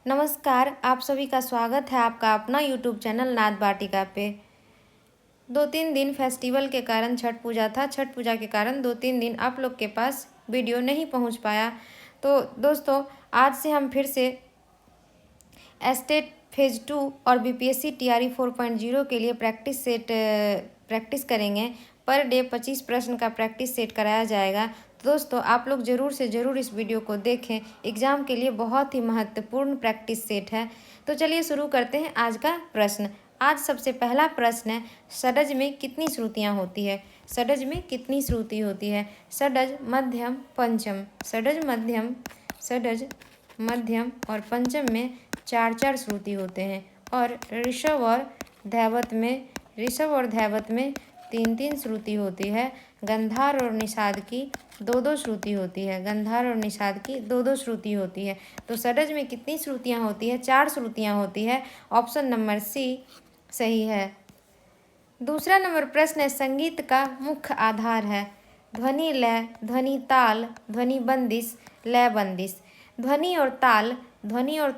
नमस्कार, आप सभी का स्वागत है आपका अपना यूट्यूब चैनल नाद वाटिका पे। 2-3 दिन फेस्टिवल के कारण छठ पूजा था। छठ पूजा के कारण 2-3 दिन आप लोग के पास वीडियो नहीं पहुंच पाया। तो दोस्तों, आज से हम फिर से एस्टेट फेज़ 2 और बीपीएससी टीआरई 4.0 के लिए प्रैक्टिस करेंगे। पर डे 25 प्रश्न का प्रैक्टिस सेट कराया जाएगा। तो दोस्तों, आप लोग ज़रूर से ज़रूर इस वीडियो को देखें। एग्ज़ाम के लिए बहुत ही महत्वपूर्ण प्रैक्टिस सेट है। तो चलिए शुरू करते हैं आज का प्रश्न। आज सबसे पहला प्रश्न है, षडज में कितनी श्रुतियाँ होती है? षडज में कितनी श्रुति होती है? षडज, मध्यम, पंचम। षडज मध्यम और पंचम में 4-4 श्रुति होते हैं। और ऋषभ और धैवत में 3-3 श्रुति होती है। गंधार और निषाद की 2-2 श्रुति होती है। गंधार और निषाद की 2-2 श्रुति होती है। तो षडज में कितनी श्रुतियाँ होती है? 4 श्रुतियाँ होती है। ऑप्शन नंबर सी सही है। दूसरा नंबर प्रश्न है, संगीत का मुख्य आधार है? ध्वनि लय, ध्वनि ताल, ध्वनि बंदिश, लय बंदिश। ध्वनि और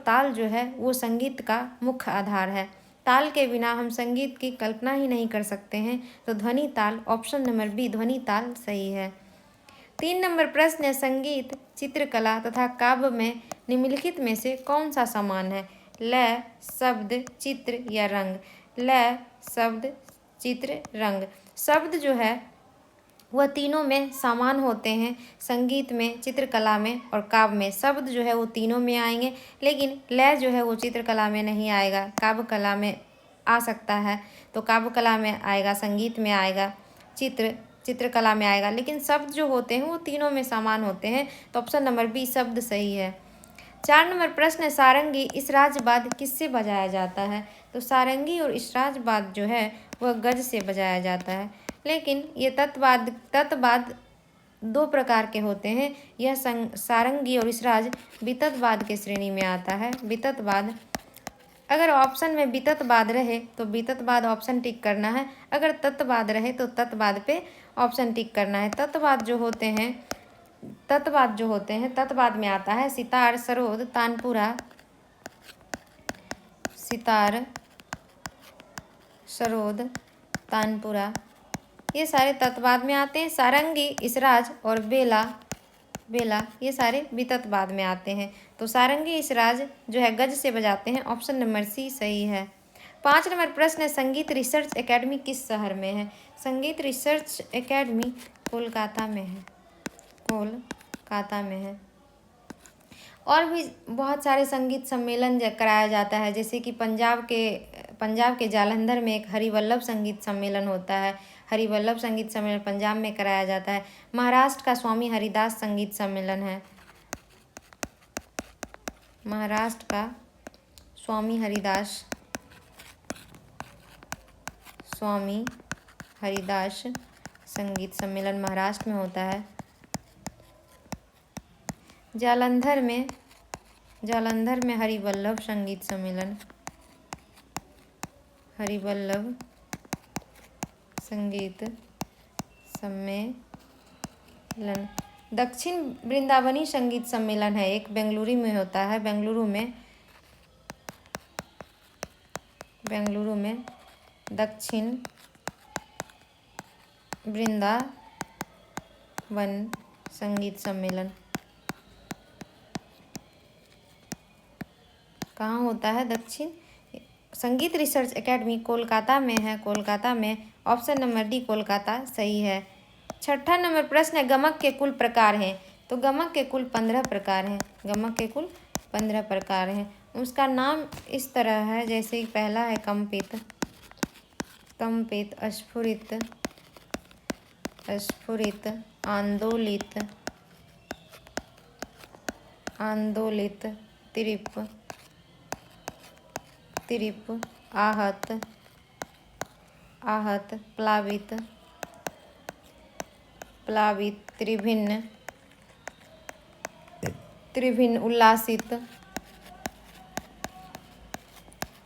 ताल जो है वो संगीत का मुख्य आधार है। ताल के बिना हम संगीत की कल्पना ही नहीं कर सकते हैं। तो ध्वनि ताल, ऑप्शन नंबर बी ध्वनि ताल सही है। 3 नंबर प्रश्न है, संगीत, चित्रकला तथा काव्य में निम्नलिखित में से कौन सा समान है? लय, शब्द, चित्र या रंग? लय, शब्द, चित्र, रंग। शब्द जो है वह तीनों में समान होते हैं। संगीत में, चित्रकला में और काव्य में शब्द जो है वो तीनों में आएंगे, लेकिन लय जो है वो चित्रकला में नहीं आएगा, काव्य कला में आ सकता है। तो काव्य कला में आएगा, संगीत में आएगा, चित्रकला में आएगा, लेकिन शब्द जो होते हैं वो तीनों में समान होते हैं। तो ऑप्शन नंबर बी शब्द सही है। 4 नंबर प्रश्न है, सारंगी इसराजबाद किससे बजाया जाता है? तो सारंगी और इसराजबाद जो है वह गज से बजाया जाता है। लेकिन ये तत्वाद 2 प्रकार के होते हैं। यह सारंगी और इसराज विततवाद के श्रेणी में आता है। विततवाद, अगर ऑप्शन में विततवाद रहे तो विततवाद ऑप्शन टिक करना है। अगर तत्वाद रहे तो तत्वाद पे ऑप्शन टिक करना है। तत्वाद जो होते हैं तत्वाद में आता है सितार, सरोद, तानपुरा, सितार, सरोद, तानपुरा, ये सारे तत्वाद में आते हैं। सारंगी, इसराज और बेला ये सारे विततवाद में आते हैं। तो सारंगी, इसराज जो है गज से बजाते हैं। ऑप्शन नंबर सी सही है। 5 नंबर प्रश्न है, संगीत रिसर्च एकेडमी किस शहर में है? संगीत रिसर्च एकेडमी कोलकाता में है। और भी बहुत सारे संगीत सम्मेलन कराया जाता है, जैसे कि पंजाब के जालंधर में एक हरिवल्लभ संगीत सम्मेलन होता है। हरिवल्लभ संगीत सम्मेलन पंजाब में कराया जाता है। महाराष्ट्र का स्वामी हरिदास संगीत सम्मेलन है। महाराष्ट्र का स्वामी हरिदास संगीत सम्मेलन महाराष्ट्र में होता है। जालंधर में हरिवल्लभ संगीत सम्मेलन, हरिवल्लभ संगीत सम्मेलन। दक्षिण वृंदावनी संगीत सम्मेलन है, एक बेंगलुरु में होता है। बेंगलुरु में दक्षिण वृंदावन संगीत सम्मेलन कहाँ होता है? दक्षिण संगीत रिसर्च एकेडमी कोलकाता में है। कोलकाता में, ऑप्शन नंबर डी कोलकाता सही है। 6ठा नंबर प्रश्न है, गमक के कुल प्रकार हैं? तो गमक के कुल 15 प्रकार हैं। उसका नाम इस तरह है, जैसे कि पहला है कंपित, अस्फुरित, आंदोलित, त्रिप, आहत, प्लावित, त्रिभिन्न,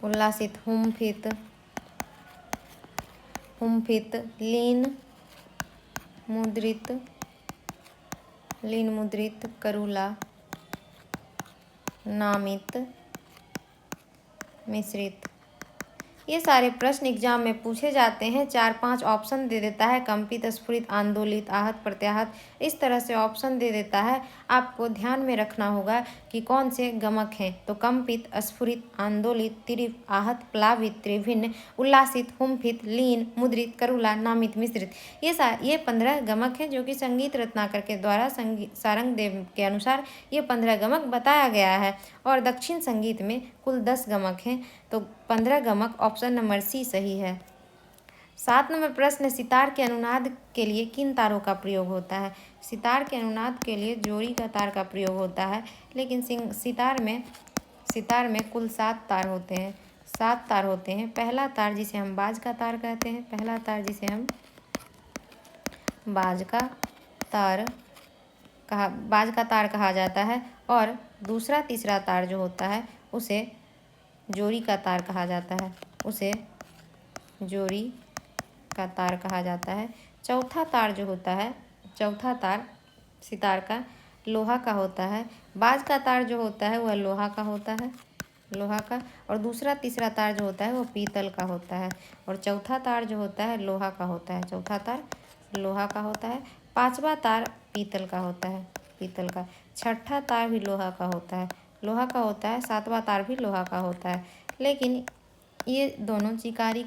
उल्लासित, हुम्फित, लीन, मुद्रित, करुला, नामित, मिश्रित। ये सारे प्रश्न एग्जाम में पूछे जाते हैं। 4-5 ऑप्शन दे देता है, कंपित, स्फुरित, आंदोलित, आहत, प्रत्याहत, इस तरह से ऑप्शन दे देता है। आपको ध्यान में रखना होगा कि कौन से गमक हैं। तो कंपित, स्फुरित, आंदोलित, तीव्र, आहत, प्लावित, त्रिभिन्न, उल्लासित, हुम्फित, लीन, मुद्रित, करुला, नामित, मिश्रित, ये 15 गमक हैं जो कि संगीत रत्नाकर के द्वारा सारंगदेव के अनुसार ये 15 गमक बताया गया है। और दक्षिण संगीत में कुल 10 गमक हैं, तो 15 गमक, ऑप्शन नंबर सी सही है। 7 नंबर प्रश्न, सितार के अनुनाद के लिए किन तारों का प्रयोग होता है? सितार के अनुनाद के लिए जोड़ी का तार का प्रयोग होता है, लेकिन सितार में कुल 7 तार होते हैं। 7 तार होते हैं। पहला तार जिसे हम बाज का तार कहते हैं, पहला तार जिसे हम बाज का तार कहा जाता है। और दूसरा तीसरा तार जो होता है उसे जोड़ी का तार कहा जाता है, उसे जोड़ी का तार कहा जाता है। चौथा तार जो होता है, चौथा तार सितार का लोहा का होता है। बाज का तार जो होता है वह लोहा का होता है, लोहा का। और दूसरा तीसरा तार जो होता है वो पीतल का होता है। और चौथा तार जो होता है लोहा का होता है, चौथा तार लोहा का होता है। पांचवा तार पीतल का होता है, पीतल का। छठा तार भी लोहा का होता है, लोहा का होता है। सातवां तार भी लोहा का होता है। लेकिन ये दोनों चिकारी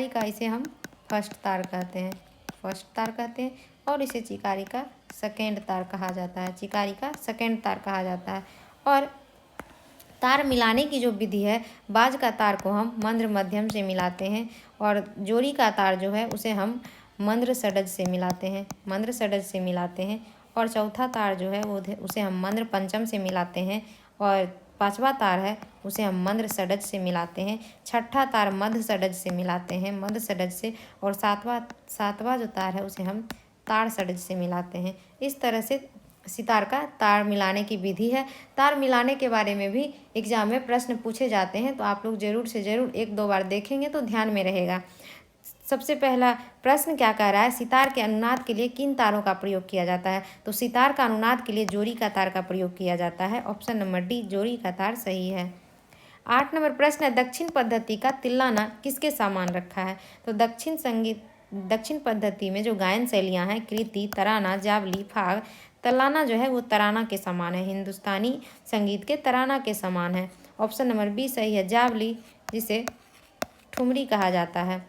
का इसे हम फर्स्ट तार कहते हैं, फर्स्ट तार कहते हैं। और इसे चिकारी का सेकेंड तार कहा जाता है, चिकारी का सेकेंड तार कहा जाता है। और तार मिलाने की जो विधि है, बाज का तार को हम मंद्र मध्यम से मिलाते हैं, और जोड़ी का तार जो है उसे हम मंद्र षडज से मिलाते हैं, मंद्र षडज से मिलाते हैं। और चौथा तार जो है वो उसे हम मंद्र पंचम से मिलाते हैं। और पांचवा तार है उसे हम मंद्र षडज से मिलाते हैं। छठा तार मध्य षडज से मिलाते हैं, मध्य षडज से। और सातवां जो तार है उसे हम ताड़ षडज से मिलाते हैं। इस तरह से सितार का तार मिलाने की विधि है। तार मिलाने के बारे में भी एग्जाम में प्रश्न पूछे जाते हैं, तो आप लोग ज़रूर से ज़रूर 1-2 बार देखेंगे तो ध्यान में रहेगा। सबसे पहला प्रश्न क्या कह रहा है, सितार के अनुनाद के लिए किन तारों का प्रयोग किया जाता है? तो सितार का अनुनाद के लिए जोड़ी का तार का प्रयोग किया जाता है, ऑप्शन नंबर डी, जोड़ी का तार सही है। 8 नंबर प्रश्न है, दक्षिण पद्धति का तिल्लाना किसके समान रखा है? तो दक्षिण पद्धति में जो गायन शैलियाँ हैं, कृति, तराना, जावली, फाग, तल्लाना जो है वो तराना के समान है, हिंदुस्तानी संगीत के तराना के समान है, ऑप्शन नंबर बी सही है। जावली जिसे ठुमरी कहा जाता है।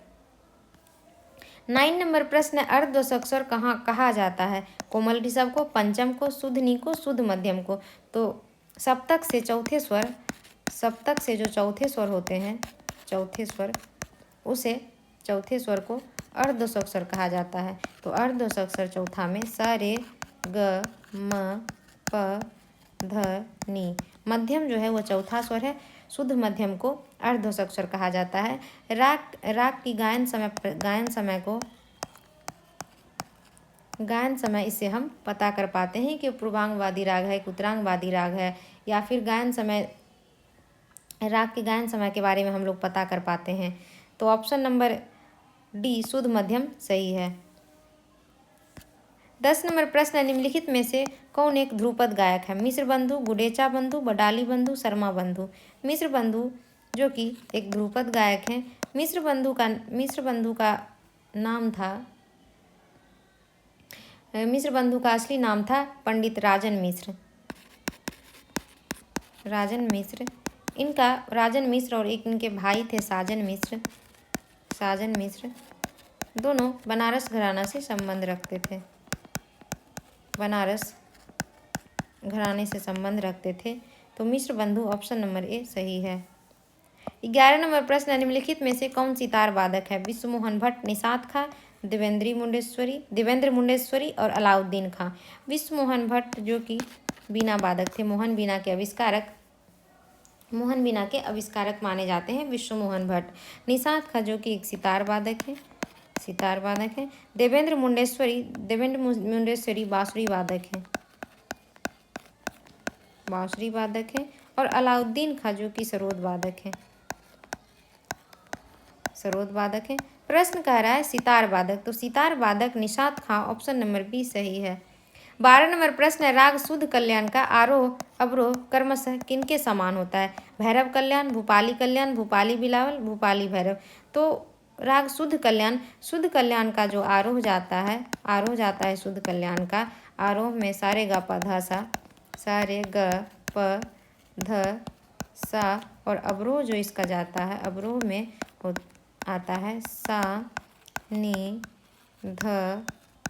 9 नंबर प्रश्न है, अर्धदोषक स्वर कहाँ कहा जाता है? कोमल ऋषभ को, पंचम को, शुद्ध नी को, शुद्ध मध्यम को। तो सप्तक से जो चौथे स्वर होते हैं, चौथे स्वर को अर्धदोषक स्वर कहा जाता है। तो अर्धदोषक स्वर चौथा में स, रे, ग, म, प, ध, नी। मध्यम जो है वो चौथा स्वर है। शुद्ध मध्यम को अर्धदोषक स्वर कहा जाता है। राग की गायन समय इससे हम पता कर पाते हैं कि पूर्वांगवादी राग है कि उत्तरांगवादी राग है, या फिर राग के गायन समय के बारे में हम लोग पता कर पाते हैं। तो ऑप्शन नंबर डी, शुद्ध मध्यम सही है। 10 नंबर प्रश्न, निम्नलिखित में से कौन एक ध्रुपद गायक है? मिश्र बंधु, गुडेचा बंधु, बडाली बंधु, शर्मा बंधु। मिश्र बंधु जो कि एक ध्रुपद गायक हैं। मिश्र बंधु का असली नाम था पंडित राजन मिश्र। इनका राजन मिश्र और एक इनके भाई थे साजन मिश्र, दोनों बनारस घराना से संबंध रखते थे, बनारस घराने से संबंध रखते थे। तो मिश्र बंधु ऑप्शन नंबर ए सही है। 11 नंबर प्रश्न, निम्नलिखित में से कौन सितार वादक है? विश्वमोहन भट्ट, निषाद खां, देवेंद्र मुंडेश्वरी और अलाउद्दीन खां। विश्वमोहन भट्ट जो कि बीना वादक थे, मोहन बीना के आविष्कारक माने जाते हैं विश्वमोहन भट्ट। निषाद खां जो कि एक सितार वादक है। देवेंद्र मुंडेश्वरी बांसुरी वादक हैं। और अलाउद्दीन खां जो कि सरोद वादक हैं। प्रश्न कह रहा है सितार वादक, तो सितार वादक निषाद खां, ऑप्शन नंबर बी सही है। 12 नंबर प्रश्न है, राग शुद्ध कल्याण का आरोह अवरोह क्रमशः किनके समान होता है? भैरव कल्याण, भूपाली बिलावल, भूपाली भैरव। तो राग शुद्ध कल्याण का जो आरोह जाता है शुद्ध कल्याण का, आरोह में सारे ग प ध सा, सारे ग प ध सा, और अवरोह जो इसका जाता है, अवरोह में आता है सा नी ध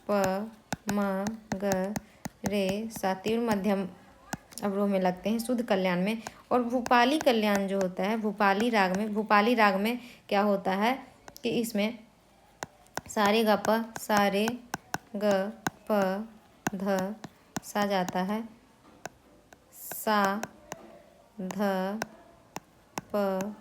प म ग रे सा, तीव्र मध्यम अवरोह में लगते हैं शुद्ध कल्याण में। और भूपाली कल्याण जो होता है भूपाली राग में क्या होता है कि इसमें सारे ग प ध सा जाता है, सा ध प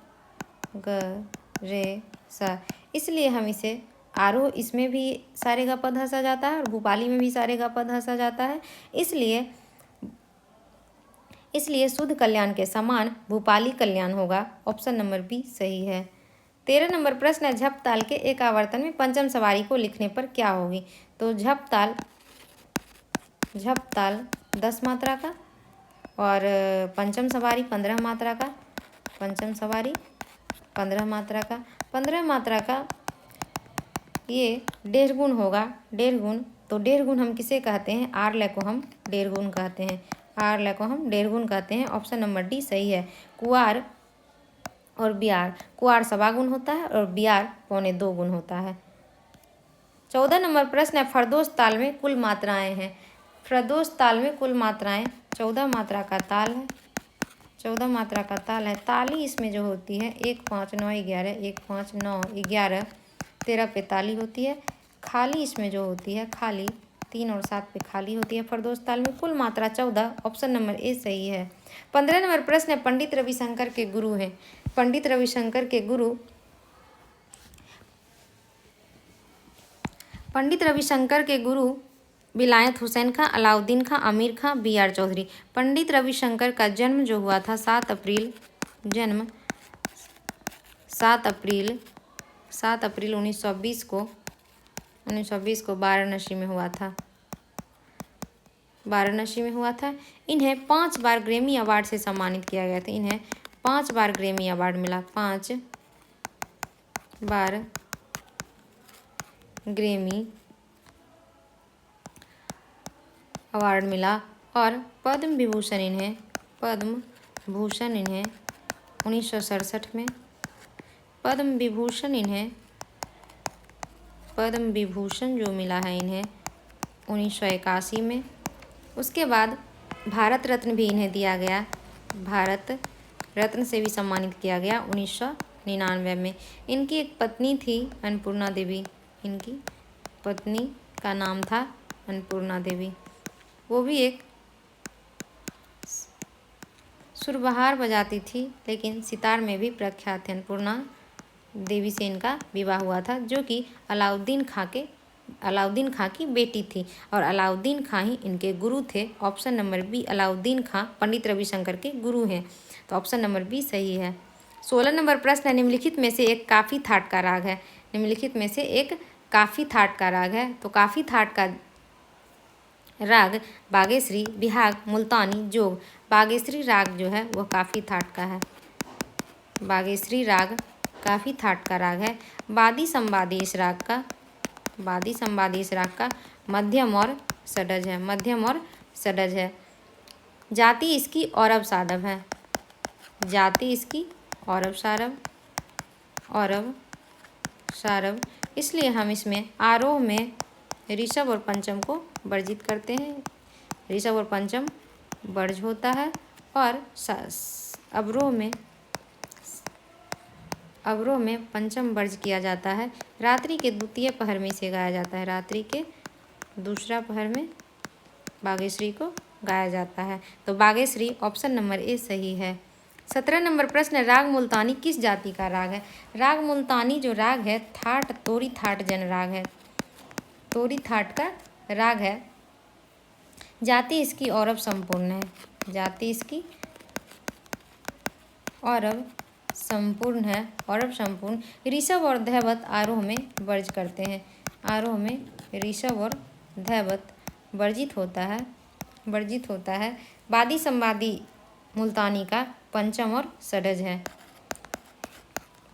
ग रे सा, इसलिए हम इसे आरोह इसमें भी सारे ग प ध सा जाता है और भूपाली में भी सारे ग प ध सा जाता है, इसलिए शुद्ध कल्याण के समान भूपाली कल्याण होगा। ऑप्शन नंबर बी सही है। 13 नंबर प्रश्न है, झप ताल के एक आवर्तन में पंचम सवारी को लिखने पर क्या होगी? तो झप ताल 10 मात्रा का और पंचम सवारी 15 मात्रा का, 15 मात्रा का ये 1.5 गुण होगा, 1.5 गुण। तो 1.5 गुण हम किसे कहते हैं? आरलय को हम 1.5 गुण कहते हैं, आरलय को हम 1.5 गुण कहते हैं। ऑप्शन नंबर डी सही है। कुआर और बियार, कुआर 1.25 गुण होता है और बियार 1.25 गुण होता है। 14 नंबर प्रश्न है, फरदोस ताल में कुल मात्राएं हैं। फरदोस ताल में कुल मात्राएं 14 मात्रा का ताल है, 14 मात्रा का ताल है। ताली इसमें जो होती है 1 5 9 11, 1 5 9 11 13 पे ताली होती है। खाली इसमें जो होती है, खाली 3 और 7 पे खाली होती है। फरदोस ताल में कुल मात्रा 14। ऑप्शन नंबर ए सही है। 15 नंबर प्रश्न है, पंडित रविशंकर के गुरु हैं। पंडित रविशंकर के गुरु विलायत हुसैन खां, अलाउद्दीन खां, आमिर खां, बी.आर. चौधरी। पंडित रविशंकर का जन्म जो हुआ था 7 अप्रैल 1920 को वाराणसी में हुआ था। इन्हें 5 बार ग्रैमी अवार्ड से सम्मानित किया गया था। इन्हें 5 बार ग्रैमी अवार्ड मिला, 5 बार ग्रैमी अवार्ड मिला। और पद्म विभूषण इन्हें 1967 में, पद्म विभूषण जो मिला है इन्हें 1981 में। उसके बाद भारत रत्न भी इन्हें दिया गया, भारत रत्न से भी सम्मानित किया गया 1999 में। इनकी एक पत्नी थी अन्नपूर्णा देवी, इनकी पत्नी का नाम था अन्नपूर्णा देवी। वो भी एक सुरबहार बजाती थी, लेकिन सितार में भी प्रख्यात थे। अन्नपूर्णा देवी से इनका विवाह हुआ था, जो कि अलाउद्दीन खां की बेटी थी, और अलाउद्दीन खां ही इनके गुरु थे। ऑप्शन नंबर बी, अलाउद्दीन खां पंडित रविशंकर के गुरु हैं, तो ऑप्शन नंबर बी सही है। 16 नंबर प्रश्न है, निम्नलिखित में से एक काफी थाट का राग है। निम्नलिखित में से एक काफी थाट का राग है। तो काफी थाट का राग बागेश्री, बिहाग, मुल्तानी, जोग। बागेश्री राग जो है वह काफी थाट का है। बागेश्री राग काफी थाट का राग है। वादी संवादी इस राग का मध्यम और षडज है। जाति इसकी औरव सारव, इसलिए हम इसमें आरोह में ऋषभ और पंचम को वर्जित करते हैं। ऋषभ और पंचम वर्ज होता है, और अवरोह में पंचम वर्ज किया जाता है। रात्रि के द्वितीय पहर में इसे गाया जाता है। रात्रि के दूसरा पहर में बागेश्री को गाया जाता है। तो बागेश्री ऑप्शन नंबर ए सही है। 17 नंबर प्रश्न, राग मुल्तानी किस जाति का राग है? राग मुल्तानी जो राग है तोरी थाट जन राग है। तोरी थाट का राग है। जाति इसकी औरव संपूर्ण है। औरव संपूर्ण। ऋषभ और धैवत आरोह में वर्ज करते हैं। आरोह में ऋषभ और धैवत वर्जित होता है। वादी संवादी मुल्तानी का पंचम और षड्ज है।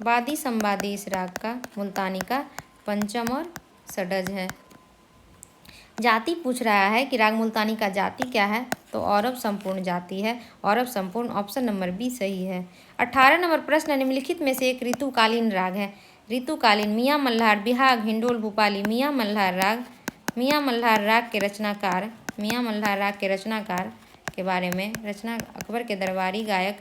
वादी संवादी इस राग का मुल्तानी का पंचम और षड्ज है। जाति पूछ रहा है कि राग मुल्तानी का जाति क्या है, तो औरव संपूर्ण जाति है। औरव संपूर्ण ऑप्शन नंबर बी सही है। 18 नंबर प्रश्न, निम्नलिखित में से एक ऋतुकालीन राग है। ऋतुकालीन मियाँ मल्हार, बिहाग, हिंडोल, भूपाली। मियाँ मल्हार राग के रचनाकार के बारे में, रचना अकबर के दरबारी गायक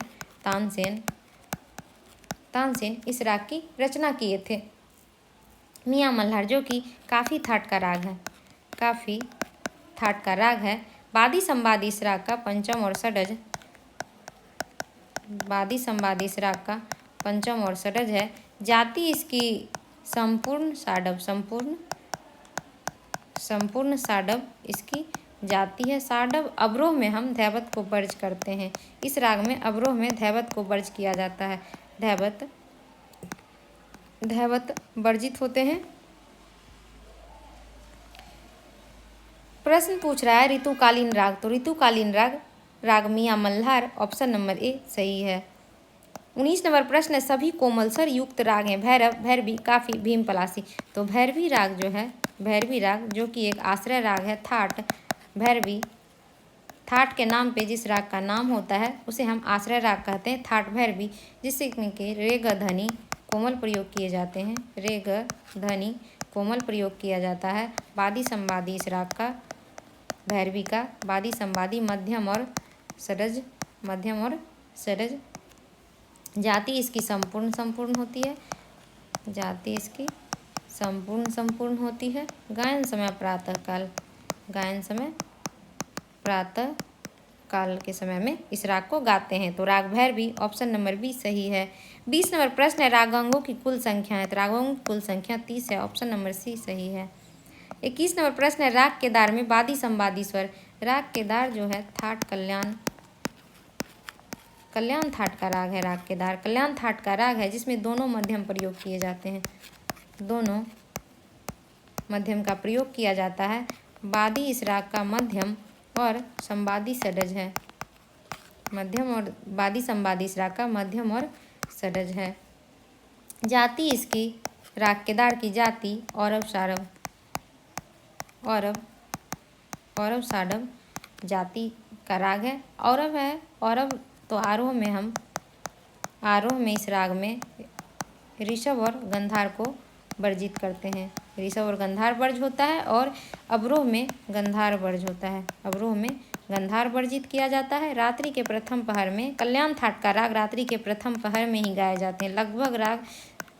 तानसेन इस राग की रचना किए थे। मियाँ मल्हार जो कि काफ़ी थाट का राग है। वादी संवादी इस राग का पंचम और षड्ज। वादी संवादी इस राग का पंचम और षड्ज है। जाति इसकी संपूर्ण साडव इसकी जाति है। साडव अवरोह में हम धैवत को वर्ज करते हैं। इस राग में अवरोह में धैवत को वर्ज किया जाता है। धैवत वर्जित होते हैं। प्रश्न पूछ रहा है ऋतुकालीन राग, तो ऋतुकालीन राग मियाँ मल्हार ऑप्शन नंबर ए सही है। 19 नंबर प्रश्न है, सभी कोमल स्वर युक्त राग हैं। भैरव, भैरवी, काफी, भीम पलासी। तो भैरवी राग जो कि एक आश्रय राग है। थाट के नाम पे जिस राग का नाम होता है उसे हम आश्रय राग कहते हैं, थाट भैरवी, जिससे के रे ग धनी कोमल प्रयोग किए जाते हैं। रे ग धनी कोमल प्रयोग किया जाता है। वादी संवादी इस राग का भैरवी का वादी संवादी मध्यम और सरज। जाति इसकी संपूर्ण होती है। जाति इसकी संपूर्ण होती है। गायन समय प्रातः काल के समय में इस राग को गाते हैं। तो राग भैरवी ऑप्शन नंबर बी सही है। 20 नंबर प्रश्न है, रागांगों की कुल संख्या है। तो रागांगों की कुल संख्या 30 है। ऑप्शन नंबर सी सही है। 21 नंबर प्रश्न है, राग केदार में वादी संवादी स्वर। राग केदार जो है थाट कल्याण थाट का राग है। राग केदार कल्याण थाट का राग है, जिसमें दोनों मध्यम प्रयोग किए जाते हैं। दोनों मध्यम का प्रयोग किया जाता है। वादी इस राग का मध्यम और संवादी षड्ज है। वादी संवादी इस राग का मध्यम और षड्ज है। जाति इसकी राग केदार की जाति औरव साडव जाति का राग है। औरव तो आरोह में इस राग में ऋषभ और गंधार को वर्जित करते हैं। ऋषभ और गंधार वर्ज होता है और अवरोह में गंधार वर्ज होता है। अवरोह में गंधार वर्जित किया जाता है। रात्रि के प्रथम पहर में कल्याण थाट का राग रात्रि के प्रथम पहर में ही गाए जाते हैं। लगभग राग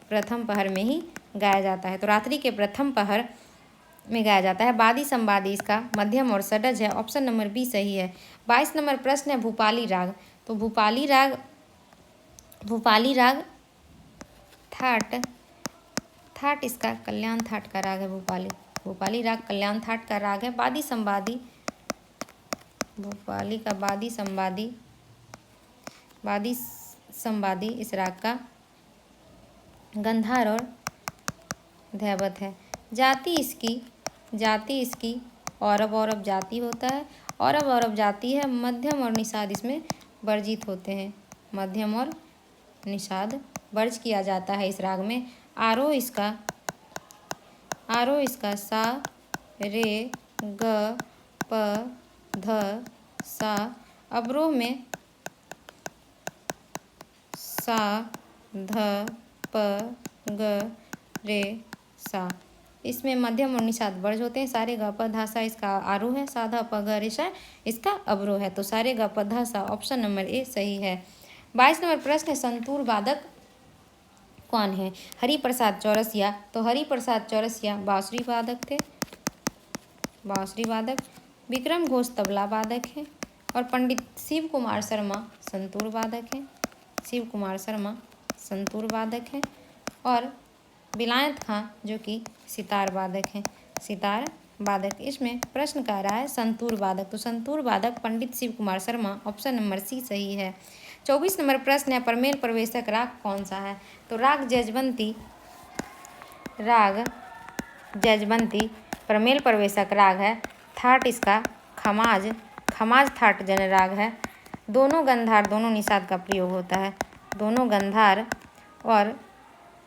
प्रथम पहर में ही गाया जाता है। तो रात्रि के प्रथम पहर में गाया जाता है। वादी संवादी इसका मध्यम और षड्ज है। ऑप्शन नंबर बी सही है। 22 नंबर प्रश्न है, भूपाली राग। तो भूपाली राग थाट इसका कल्याण थाट का राग है। भूपाली राग कल्याण थाट का राग है। वादी संवादी भूपाली का वादी संवादी इस राग का गंधार और धैवत है। जाति इसकी औरव जाति होता है। औरव जाति है। मध्यम और निषाद इसमें वर्जित होते हैं। मध्यम और निषाद वर्ज किया जाता है इस राग में। आरोह इसका सा रे ग प ध सा। अवरोह में सा ध प ग रे सा। इसमें मध्यम और निषाद वर्ज होते हैं। सारे ग प धा सा इसका आरोह है। सा ध प ग रे सा इसका अवरोह है। तो सारे ग प धा सा ऑप्शन नंबर ए सही है। 22 नंबर प्रश्न है, संतूर वादक कौन है? हरिप्रसाद चौरसिया। तो हरिप्रसाद चौरसिया बांसुरी वादक। विक्रम घोष तबला वादक है। और पंडित शिव कुमार शर्मा संतूर वादक है। और विलायत खां जो कि सितार वादक। इसमें प्रश्न कह रहा है संतूर वादक। तो संतूर वादक Pandit Shiv Kumar Sharma option number C सही है। 24 नंबर प्रश्न है, प्रमेल प्रवेशक राग कौन सा है? तो राग जजवंती प्रमेल प्रवेशक राग है। थाट इसका खमाज, खमाज थाट जन राग है। दोनों गंधार दोनों निषाद का प्रयोग होता है, दोनों गंधार और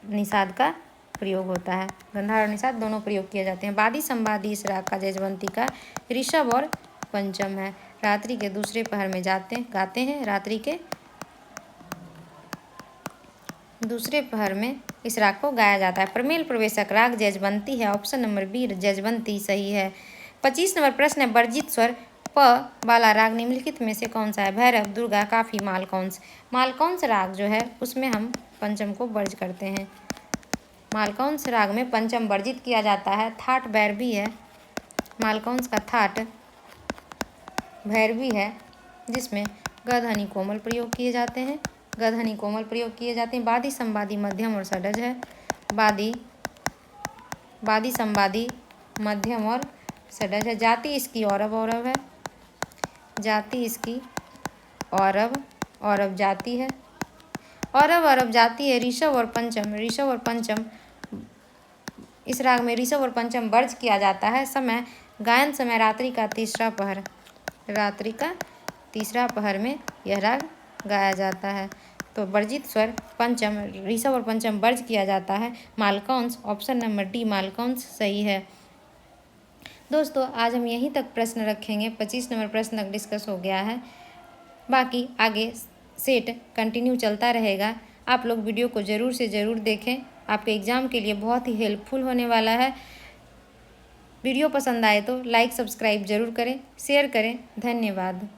निषाद का प्रयोग होता है, गंधार और निषाद दोनों प्रयोग किए जाते हैं। वादी संवादी इस राग का जजवंती का ऋषभ और पंचम है। रात्रि के दूसरे पहर में गाते हैं, रात्रि के दूसरे पहर में इस राग को गाया जाता है। प्रमेल प्रवेशक राग जजवंती है। ऑप्शन नंबर बी जजवंती सही है। 25 नंबर प्रश्न है, वर्जित स्वर प वाला राग निम्नलिखित में से कौन सा है? भैरव, दुर्गा, काफी, मालकौंस। मालकौंस राग जो है उसमें हम पंचम को वर्ज करते हैं। मालकौंस राग में पंचम वर्जित किया जाता है। थाट भैरवी है, मालकौंस का थाट भैरवी है, जिसमें गधनी कोमल प्रयोग किए जाते हैं, गधनी कोमल प्रयोग किए जाते हैं। वादी संवादी मध्यम और षडज है। वादी संवादी मध्यम और षडज है। जाति इसकी औरव औरव है, जाति इसकी औरव औरव जाति है, औरव औरव जाति है। ऋषभ और पंचम, ऋषभ और पंचम, इस राग में ऋषभ और पंचम वर्ज किया जाता है। समय, गायन समय रात्रि का तीसरा पहर, रात्रि का तीसरा पहर में यह राग गाया जाता है। तो वर्जित स्वर पंचम, ऋषभ और पंचम वर्ज किया जाता है। Malkauns, option number D Malkauns सही है। दोस्तों आज हम यहीं तक प्रश्न रखेंगे, 25 नंबर प्रश्न तक डिस्कस हो गया है, बाकी आगे सेट कंटिन्यू चलता रहेगा। आप लोग वीडियो को ज़रूर से ज़रूर देखें, आपके एग्ज़ाम के लिए बहुत ही हेल्पफुल होने वाला है। वीडियो पसंद आए तो लाइक सब्सक्राइब ज़रूर करें, शेयर करें। धन्यवाद।